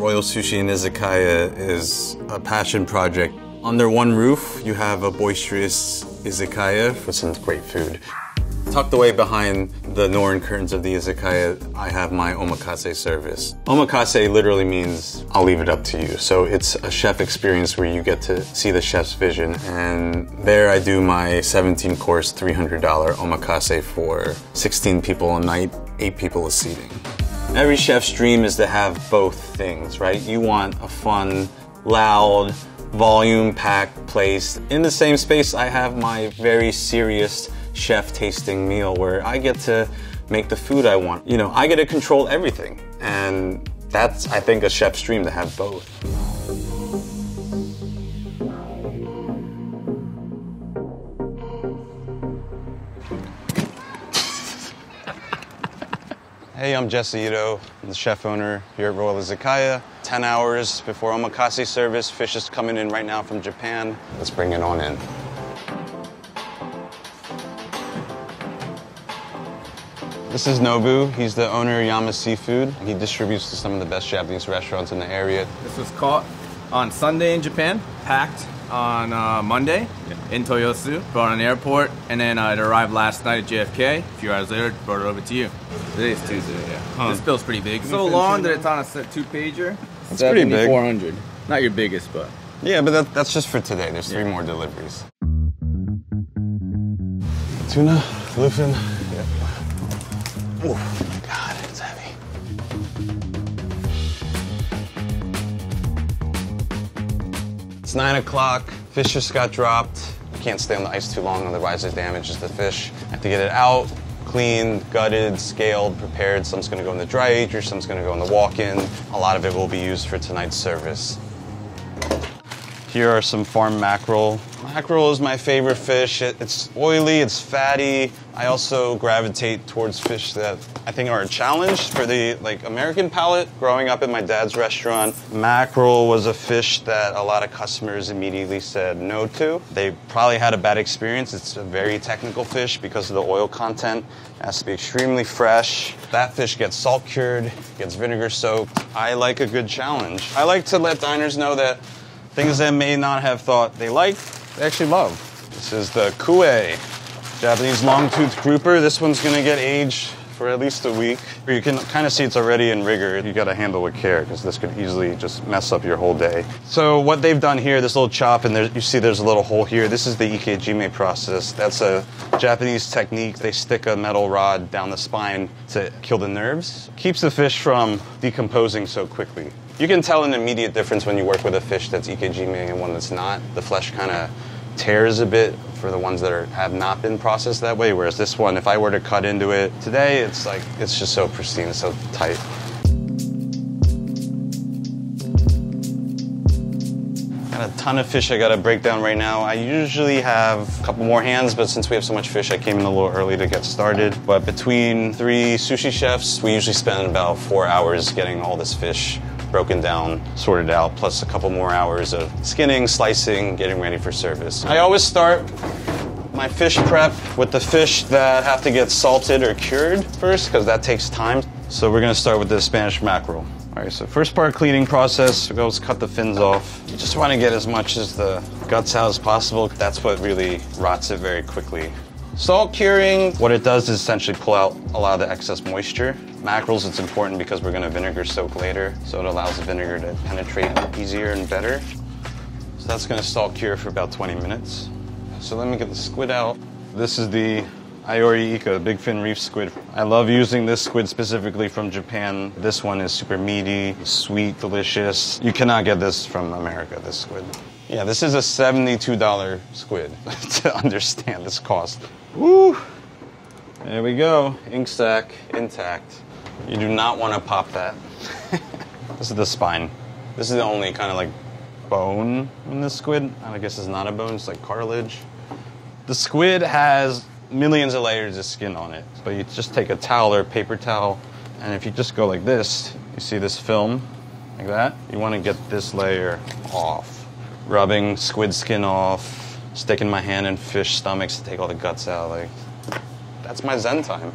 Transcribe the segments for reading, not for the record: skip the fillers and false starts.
Royal Sushi Izakaya is a passion project. Under one roof, you have a boisterous izakaya with some great food. Tucked away behind the Norin curtains of the izakaya, I have my omakase service. Omakase literally means I'll leave it up to you. So it's a chef experience where you get to see the chef's vision. And there I do my 17-course, $300 omakase for 16 people a night, 8 people a seating. Every chef's dream is to have both things, right? You want a fun, loud, volume-packed place. In the same space, I have my very serious chef tasting meal where I get to make the food I want. You know, I get to control everything. And that's, I think, a chef's dream to have both. Hey, I'm Jesse Ito. I'm the chef owner here at Royal Izakaya. 10 hours before omakase service. Fish is coming in right now from Japan. Let's bring it on in. This is Nobu. He's the owner of Yama Seafood. He distributes to some of the best Japanese restaurants in the area. This was caught on Sunday in Japan, packed on Monday in Toyosu, brought on the airport, and then it arrived last night at JFK. A few hours later, brought it over to you. Today's Tuesday, yeah. This bill's pretty big. So long that it's on a 2-pager. It's pretty big. 400. Not your biggest, but. Yeah, but that's just for today. There's 3 more deliveries. Tuna, bluefin. Oh my God, it's heavy. It's 9 o'clock. Fish just got dropped. You can't stay on the ice too long, otherwise it damages the fish. I have to get it out, cleaned, gutted, scaled, prepared. Some's gonna go in the dry ager, some's gonna go in the walk-in. A lot of it will be used for tonight's service. Here are some farm mackerel. Mackerel is my favorite fish. It's oily, it's fatty. I also gravitate towards fish that I think are a challenge for the American palate. Growing up in my dad's restaurant, mackerel was a fish that a lot of customers immediately said no to. They probably had a bad experience. It's a very technical fish because of the oil content. It has to be extremely fresh. That fish gets salt cured, gets vinegar soaked. I like a good challenge. I like to let diners know that things they may not have thought they liked, they actually love. This is the kue, Japanese long-toothed grouper. This one's gonna get aged for at least a week. You can kind of see it's already in rigor. You gotta handle with care because this could easily just mess up your whole day. So what they've done here, this little chop, and you see there's a little hole here. This is the ikejime process. That's a Japanese technique. They stick a metal rod down the spine to kill the nerves. Keeps the fish from decomposing so quickly. You can tell an immediate difference when you work with a fish that's ikejime and one that's not. The flesh kind of tears a bit for the ones that have not been processed that way, whereas this one, if I were to cut into it today, it's just so pristine, it's so tight. Got a ton of fish I gotta break down right now. I usually have a couple more hands, but since we have so much fish, I came in a little early to get started. But between 3 sushi chefs, we usually spend about 4 hours getting all this fish broken down, sorted out, plus a couple more hours of skinning, slicing, getting ready for service. I always start my fish prep with the fish that have to get salted or cured first, because that takes time. So we're gonna start with the Spanish mackerel. All right, so first part cleaning process, we go cut the fins off. You just wanna get as much as the guts out as possible. That's what really rots it very quickly. Salt curing, what it does is essentially pull out a lot of the excess moisture. Mackerels, it's important because we're gonna vinegar soak later, so it allows the vinegar to penetrate easier and better. So that's gonna salt cure for about 20 minutes. So let me get the squid out. This is the Iori Ika, big fin reef squid. I love using this squid specifically from Japan. This one is super meaty, sweet, delicious. You cannot get this from America, this squid. Yeah, this is a $72 squid to understand this cost. Woo! There we go, ink sac intact. You do not want to pop that. This is the spine. This is the only kind of bone in the squid. I guess it's not a bone, it's like cartilage. The squid has millions of layers of skin on it. But you just take a towel or a paper towel, and if you just go like this, you see this film, like that? You want to get this layer off. Rubbing squid skin off, sticking my hand in fish stomachs to take all the guts out. That's my zen time.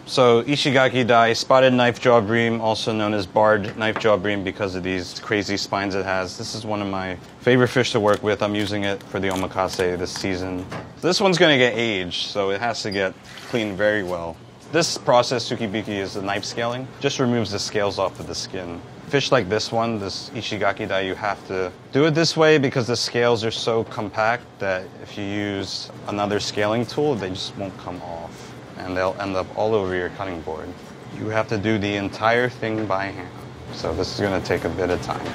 So Ishigaki dai, spotted knife jaw bream, also known as barred knife jaw bream because of these crazy spines it has. This is one of my favorite fish to work with. I'm using it for the omakase this season. So this one's going to get aged, so it has to get cleaned very well. This process, tsukibiki, is the knife scaling. Just removes the scales off of the skin. Fish like this one, this Ishigaki dai, you have to do it this way because the scales are so compact that if you use another scaling tool, they just won't come off. And they'll end up all over your cutting board. You have to do the entire thing by hand. So this is going to take a bit of time.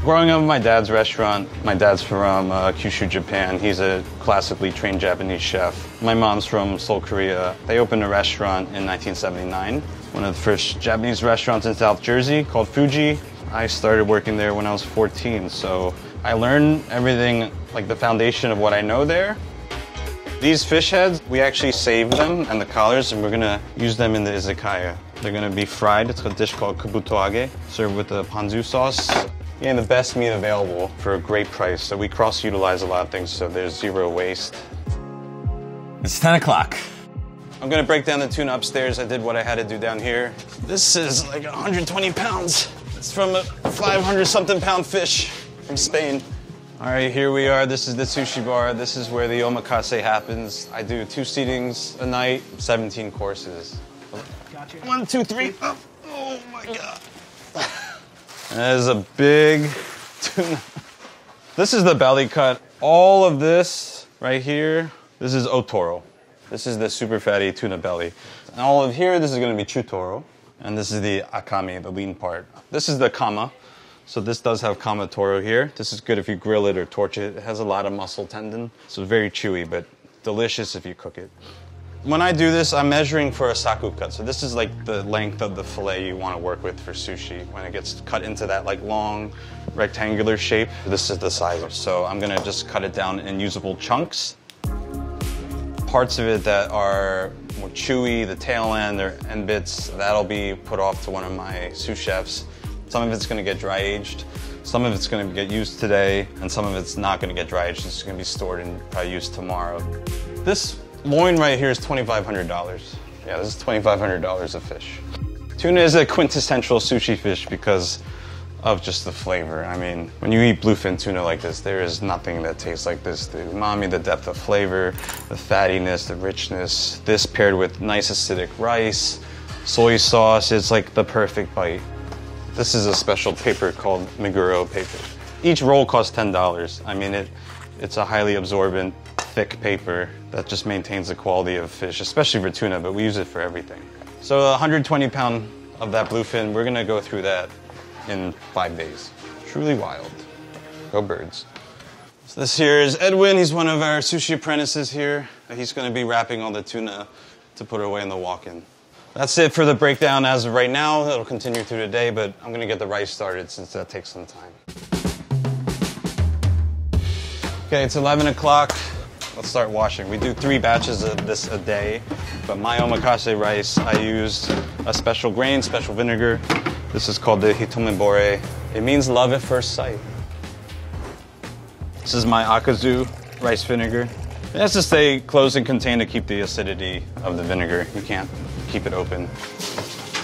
Growing up in my dad's restaurant, my dad's from Kyushu, Japan. He's a classically trained Japanese chef. My mom's from Seoul, Korea. They opened a restaurant in 1979. One of the first Japanese restaurants in South Jersey called Fuji. I started working there when I was 14. So I learned everything, like the foundation of what I know there. These fish heads, we actually save them and the collars, and we're gonna use them in the izakaya. They're gonna be fried. It's a dish called kabutoage, served with the ponzu sauce. Getting the best meat available for a great price. So we cross-utilize a lot of things, so there's zero waste. It's 10 o'clock. I'm gonna break down the tuna upstairs. I did what I had to do down here. This is like 120 pounds. It's from a 500-something pound fish from Spain. All right, here we are. This is the sushi bar. This is where the omakase happens. I do 2 seatings a night, 17 courses. Gotcha. 1, 2, 3. Oh my God. That is a big tuna. This is the belly cut. All of this right here, this is otoro. This is the super fatty tuna belly. And all of here, this is going to be chutoro. And this is the akami, the lean part. This is the kama. So this does have kama toro here. This is good if you grill it or torch it. It has a lot of muscle tendon, so it's very chewy, but delicious if you cook it. When I do this, I'm measuring for a saku cut. So this is like the length of the fillet you want to work with for sushi. When it gets cut into that like long rectangular shape, this is the size. So I'm gonna just cut it down in usable chunks. Parts of it that are more chewy, the tail end or end bits, that'll be put off to one of my sous chefs. Some of it's going to get dry aged, some of it's going to get used today, and some of it's not going to get dry aged. It's going to be stored and probably used tomorrow. This loin right here is $2,500. Yeah, this is $2,500 of fish. Tuna is a quintessential sushi fish because of just the flavor. I mean, when you eat bluefin tuna like this, there is nothing that tastes like this. The umami, the depth of flavor, the fattiness, the richness. This paired with nice acidic rice, soy sauce, it's like the perfect bite. This is a special paper called Meguro paper. Each roll costs $10. I mean, it's a highly absorbent, thick paper that just maintains the quality of fish, especially for tuna, but we use it for everything. So 120 pound of that bluefin, we're gonna go through that in 5 days. Truly wild. Go birds. So this here is Edwin. He's one of our sushi apprentices here. He's gonna be wrapping all the tuna to put away in the walk-in. That's it for the breakdown as of right now. It'll continue through the day, but I'm gonna get the rice started since that takes some time. Okay, it's 11 o'clock. Let's start washing. We do 3 batches of this a day, but my omakase rice, I use a special grain, special vinegar. This is called the hitomebore. It means love at first sight. This is my akazu rice vinegar. It has to stay closed and contained to keep the acidity of the vinegar. You can't keep it open.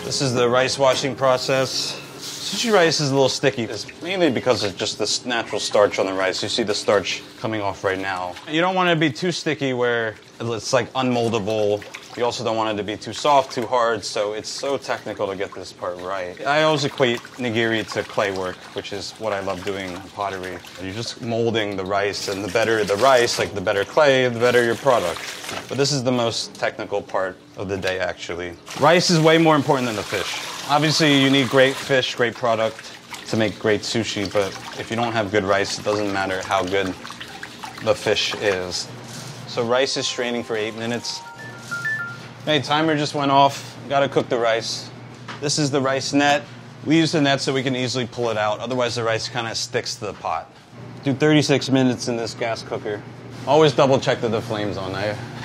This is the rice washing process. Sushi rice is a little sticky. It's mainly because of just this natural starch on the rice. You see the starch coming off right now. You don't want it to be too sticky where it's like unmoldable. You also don't want it to be too soft, too hard, so it's so technical to get this part right. I always equate nigiri to clay work, which is what I love doing in pottery. You're just molding the rice, and the better the rice, like the better clay, the better your product. But this is the most technical part of the day, actually. Rice is way more important than the fish. Obviously, you need great fish, great product to make great sushi, but if you don't have good rice, it doesn't matter how good the fish is. So rice is straining for 8 minutes. Hey, timer just went off. Gotta cook the rice. This is the rice net. We use the net so we can easily pull it out. Otherwise, the rice kind of sticks to the pot. Do 36 minutes in this gas cooker. Always double check that the flame's on.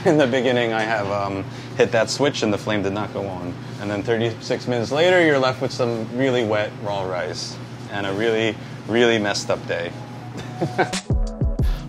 In the beginning, I have hit that switch and the flame did not go on. And then 36 minutes later, you're left with some really wet raw rice and a really, really messed up day.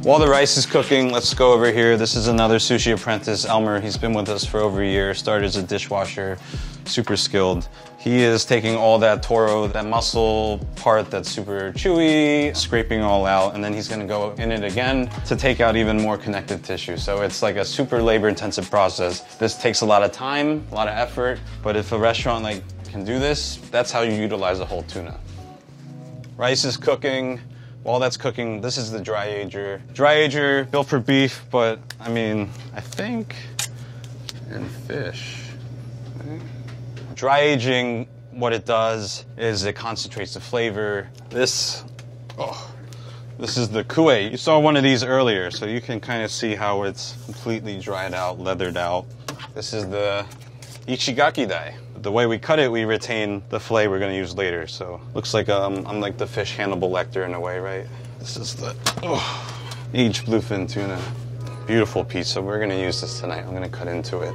While the rice is cooking, let's go over here. This is another sushi apprentice, Elmer. He's been with us for over a year, started as a dishwasher, super skilled. He is taking all that toro, that muscle part that's super chewy, scraping all out, and then he's gonna go in it again to take out even more connective tissue. So it's like a super labor-intensive process. This takes a lot of time, a lot of effort, but if a restaurant can do this, that's how you utilize a whole tuna. Rice is cooking. While that's cooking, this is the dry ager. Dry ager, built for beef, but I mean, I think, and fish. Dry aging, what it does is it concentrates the flavor. This is the kue. You saw one of these earlier, so you can kind of see how it's completely dried out, leathered out. This is the ichigaki dai. The way we cut it, we retain the fillet we're going to use later. So looks like I'm like the fish Hannibal Lecter in a way, right? This is the aged bluefin tuna. Beautiful piece. So we're going to use this tonight. I'm going to cut into it.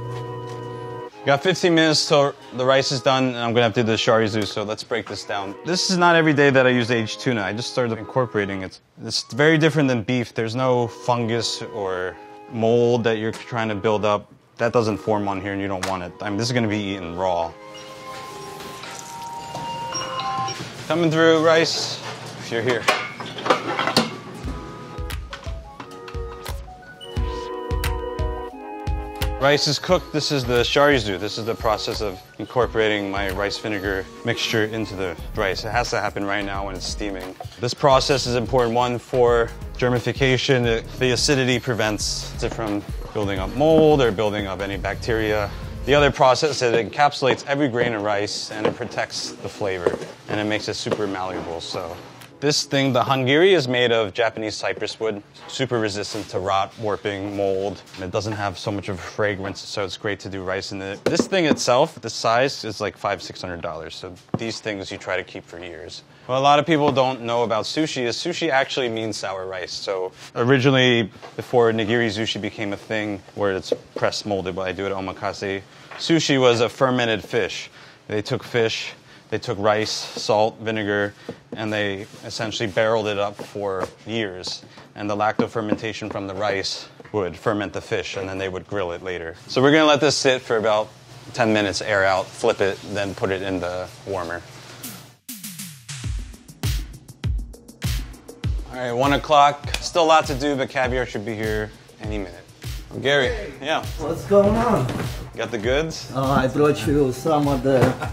Got 15 minutes till the rice is done, and I'm going to have to do the sharizu, so let's break this down. This is not every day that I use aged tuna. I just started incorporating it. It's very different than beef. There's no fungus or mold that you're trying to build up. That doesn't form on here and you don't want it. I mean, this is gonna be eaten raw. Coming through, rice, if you're here. Rice is cooked. This is the sharizu. This is the process of incorporating my rice vinegar mixture into the rice. It has to happen right now when it's steaming. This process is important, one, for germification. The acidity prevents it from building up mold or building up any bacteria. The other process is it encapsulates every grain of rice and it protects the flavor and it makes it super malleable. So this thing, the hangiri, is made of Japanese cypress wood, super resistant to rot, warping, mold. It doesn't have so much of a fragrance, so it's great to do rice in it. This thing itself, the size, is like $500-600. So these things you try to keep for years. What a lot of people don't know about sushi is sushi actually means sour rice. So originally, before nigiri sushi became a thing where it's press molded, but I do it at omakase, sushi was a fermented fish. They took fish, they took rice, salt, vinegar, and they essentially barreled it up for years. And the lactofermentation from the rice would ferment the fish, and then they would grill it later. So we're gonna let this sit for about 10 minutes, air out, flip it, then put it in the warmer. All right, 1 o'clock. Still a lot to do, but caviar should be here any minute. Oh, Gary, yeah. What's going on? Got the goods? I brought you some of the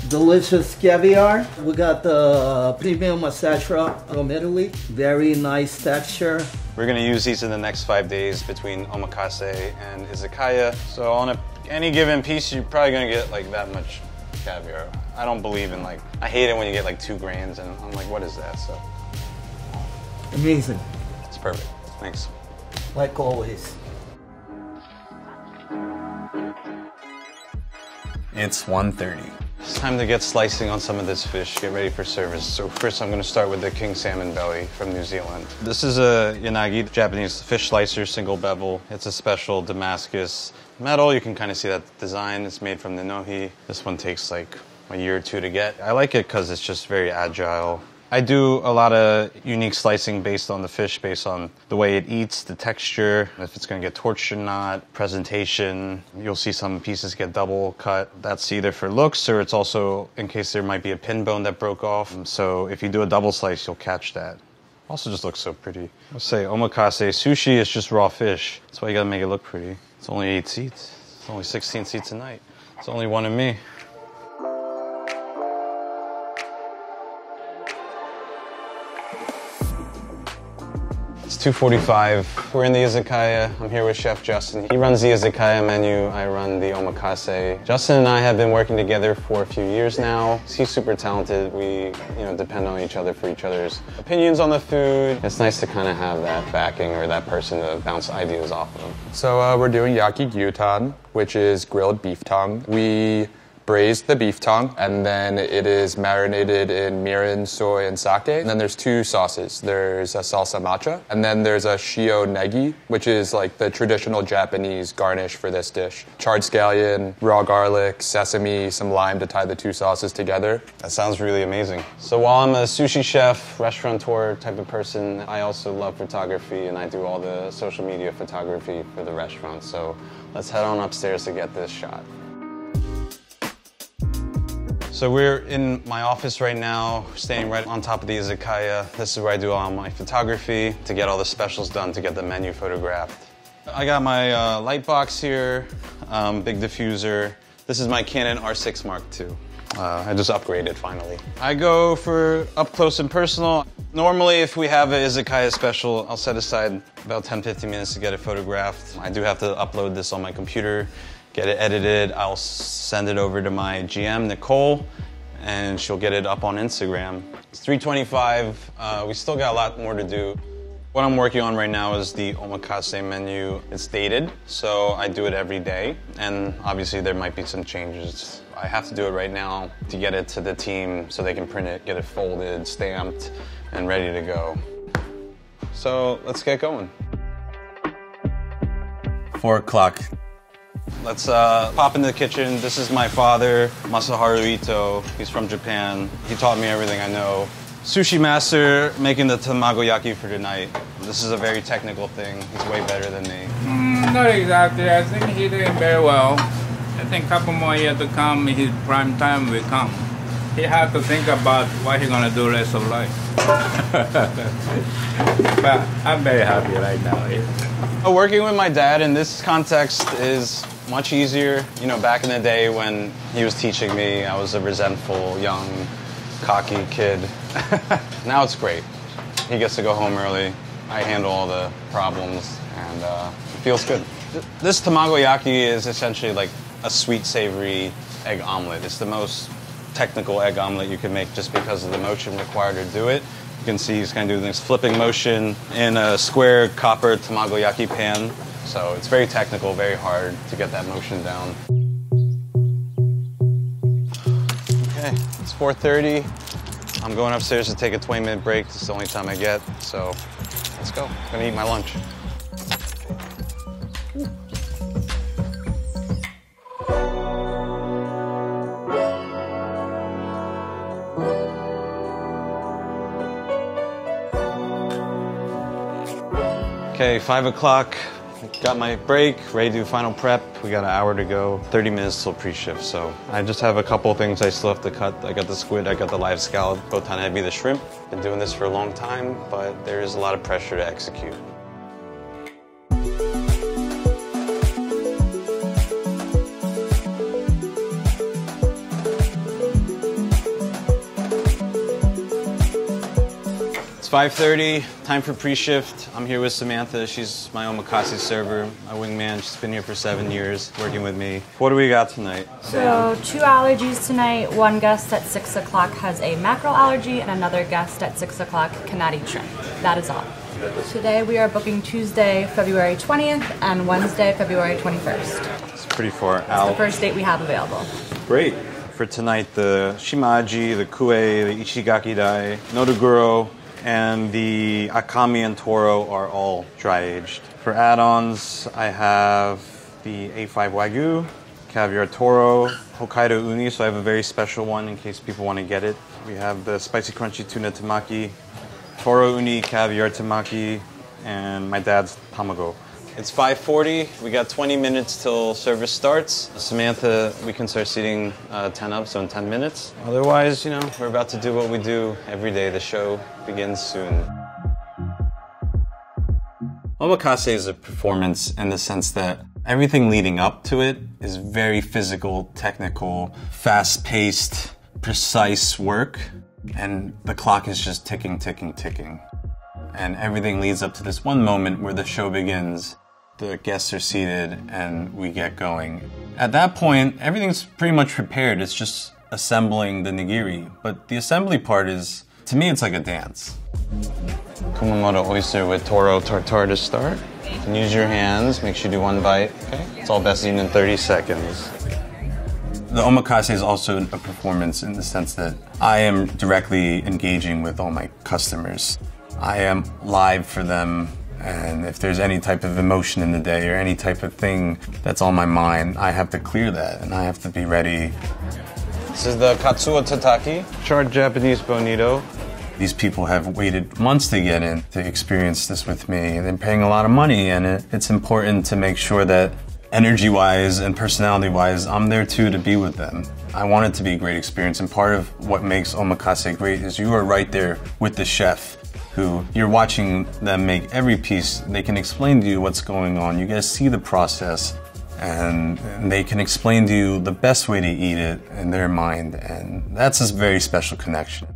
delicious caviar. We got the premium Massatra from Italy. Very nice texture. We're gonna use these in the next 5 days between omakase and izakaya. So on any given piece, you're probably gonna get like that much caviar. I don't believe in I hate it when you get like 2 grains and I'm like, what is that? So. Amazing. It's perfect. Thanks. Like always. It's 1:30. It's time to get slicing on some of this fish, get ready for service. So first I'm going to start with the king salmon belly from New Zealand. This is a yanagi, Japanese fish slicer, single bevel. It's a special Damascus metal. You can kind of see that design. It's made from the nohi. This one takes like a year or 2 to get. I like it because it's just very agile. I do a lot of unique slicing based on the fish, based on the way it eats, the texture, if it's going to get torched or not, presentation. You'll see some pieces get double cut. That's either for looks or it's also in case there might be a pin bone that broke off. So if you do a double slice, you'll catch that. Also just looks so pretty. I'll say omakase sushi is just raw fish. That's why you got to make it look pretty. It's only 8 seats. It's only 16 seats a night. It's only one of me. It's 2:45. We're in the izakaya. I'm here with Chef Justin. He runs the izakaya menu. I run the omakase. Justin and I have been working together for a few years now. He's super talented. We, depend on each other for each other's opinions on the food. It's nice to kind of have that backing or that person to bounce ideas off of. So we're doing yaki gyutan, which is grilled beef tongue. We braised the beef tongue, and then it is marinated in mirin, soy, and sake. And then there's two sauces. There's a salsa matcha, and then there's a shio negi, which is like the traditional Japanese garnish for this dish. Charred scallion, raw garlic, sesame, some lime to tie the two sauces together. That sounds really amazing. So while I'm a sushi chef, restaurateur type of person, I also love photography, and I do all the social media photography for the restaurant. So let's head on upstairs to get this shot. So we're in my office right now, standing right on top of the izakaya. This is where I do all my photography to get all the specials done, to get the menu photographed. I got my light box here, big diffuser. This is my Canon R6 Mark II. I just upgraded finally. I go for up close and personal. Normally, if we have an izakaya special, I'll set aside about 10-15 minutes to get it photographed. I do have to upload this on my computer, get it edited. I'll send it over to my GM, Nicole, and she'll get it up on Instagram. It's 3:25. We still got a lot more to do. What I'm working on right now is the omakase menu. It's dated, so I do it every day, and obviously there might be some changes. I have to do it right now to get it to the team so they can print it, get it folded, stamped, and ready to go. So let's get going. 4 o'clock. Let's pop into the kitchen. This is my father, Masaharu Ito. He's from Japan. He taught me everything I know. Sushi master making the tamagoyaki for tonight. This is a very technical thing. He's way better than me. Not exactly. I think he's doing very well. I think a couple more years to come, his prime time will come. He has to think about what he's gonna do rest of life. But I'm very happy right now. Working with my dad in this context is much easier. You know, back in the day when he was teaching me, I was a resentful, young, cocky kid. Now it's great. He gets to go home early. I handle all the problems, and it feels good. This tamagoyaki is essentially like a sweet, savory egg omelet. It's the most technical egg omelet you can make just because of the motion required to do it. You can see he's kind of doing this flipping motion in a square copper tamagoyaki pan. So it's very technical, very hard to get that motion down. Okay, it's 4:30. I'm going upstairs to take a 20-minute break. It's the only time I get, so let's go. I'm gonna eat my lunch. Okay, 5 o'clock. Got my break, ready to do final prep. We got an hour to go, 30 minutes till pre-shift. So I just have a couple of things I still have to cut. I got the squid, I got the live scallop, botanebi, the shrimp. Been doing this for a long time, but there is a lot of pressure to execute. It's 5:30, time for pre-shift. I'm here with Samantha. She's my omakase server, my wingman. She's been here for 7 years working with me. What do we got tonight? So 2 allergies tonight. One guest at 6 o'clock has a mackerel allergy, and another guest at 6 o'clock cannot eat shrimp. That is all. Today we are booking Tuesday, February 20th, and Wednesday, February 21st. It's pretty far That's out. the first date we have available. Great. For tonight, the shimaji, the kue, the ichigaki dai, nodoguro, and the akami and toro are all dry-aged. For add-ons, I have the A5 Wagyu, caviar toro, Hokkaido uni, so I have a very special one in case people want to get it. We have the spicy crunchy tuna tamaki, toro uni, caviar tamaki, and my dad's tamago. It's 5:40. We got 20 minutes till service starts. Samantha, we can start seating 10 up, so in 10 minutes. Otherwise, you know, we're about to do what we do every day. The show begins soon. Omakase is a performance in the sense that everything leading up to it is very physical, technical, fast-paced, precise work, and the clock is just ticking, ticking, ticking. And everything leads up to this one moment where the show begins. The guests are seated and we get going. At that point, everything's pretty much prepared. It's just assembling the nigiri. But the assembly part is, to me, it's like a dance. Kumamoto oyster with toro tartare to start. You can use your hands, make sure you do one bite. Okay? It's all best eaten in 30 seconds. The omakase is also a performance in the sense that I am directly engaging with all my customers. I am live for them, and if there's any type of emotion in the day or any type of thing that's on my mind, I have to clear that and I have to be ready. This is the katsuo tataki, Charred Japanese bonito. These people have waited months to get in to experience this with me. They're paying a lot of money, and it's important to make sure that energy-wise and personality-wise, I'm there too to be with them. I want it to be a great experience, and part of what makes omakase great is you are right there with the chef, who you're watching them make every piece. They can explain to you what's going on. You guys see the process, and they can explain to you the best way to eat it in their mind, and that's a very special connection.